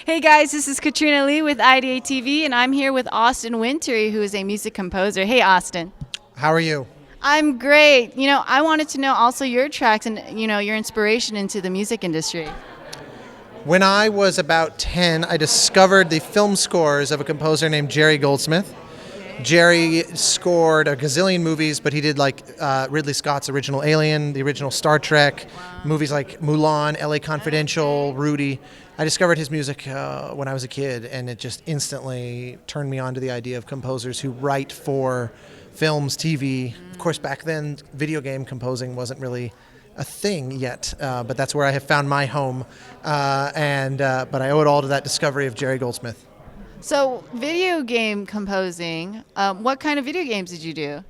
Hey guys, this is Katrina Lee with IdeateTV, and I'm here with Austin Wintory, who is a music composer. Hey Austin. How are you? I'm great. I wanted to know also your tracks and, your inspiration into the music industry. When I was about 10, I discovered the film scores of a composer named Jerry Goldsmith. Jerry scored a gazillion movies, but he did like Ridley Scott's original Alien, the original Star Trek, movies like Mulan, LA Confidential, Rudy. I discovered his music when I was a kid, and it just instantly turned me on to the idea of composers who write for films, TV. Of course, back then, video game composing wasn't really a thing yet, but that's where I have found my home. But I owe it all to that discovery of Jerry Goldsmith. So, video game composing, what kind of video games did you do?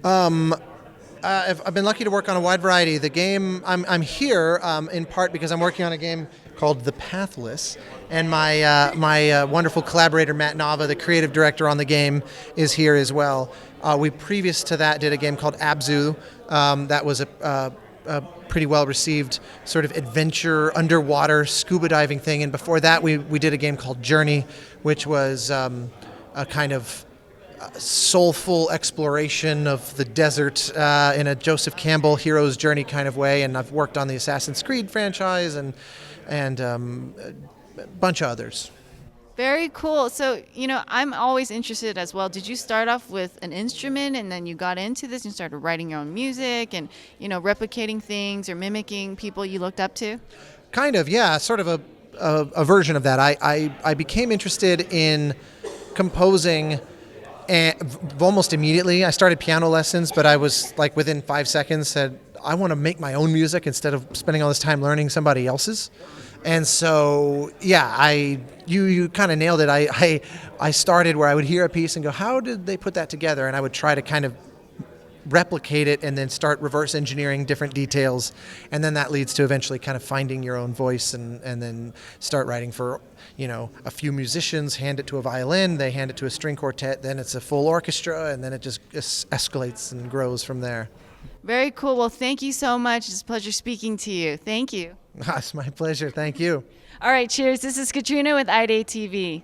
I've been lucky to work on a wide variety. The game, I'm here in part because I'm working on a game called The Pathless, and my wonderful collaborator Matt Nava, the creative director on the game, is here as well. We previous to that did a game called Abzu. That was a pretty well received sort of adventure underwater scuba diving thing, and before that we did a game called Journey, which was a kind of soulful exploration of the desert in a Joseph Campbell hero's journey kind of way. And I've worked on the Assassin's Creed franchise and a bunch of others. Very cool. So, I'm always interested as well. Did you start off with an instrument and then you got into this and started writing your own music and, replicating things or mimicking people you looked up to? Kind of, yeah, sort of a version of that. I became interested in composing almost immediately. I started piano lessons, but I was like within 5 seconds said, I want to make my own music instead of spending all this time learning somebody else's. And so, yeah, you kind of nailed it. I started where I would hear a piece and go, how did they put that together? And I would try to kind of replicate it and then start reverse engineering different details. And then that leads to eventually kind of finding your own voice and then start writing for, a few musicians, hand it to a violin, they hand it to a string quartet, then it's a full orchestra, and then it just escalates and grows from there. Very cool. Well, thank you so much. It's a pleasure speaking to you. Thank you. It's my pleasure. Thank you. All right, cheers. This is Katrina with IdeateTV.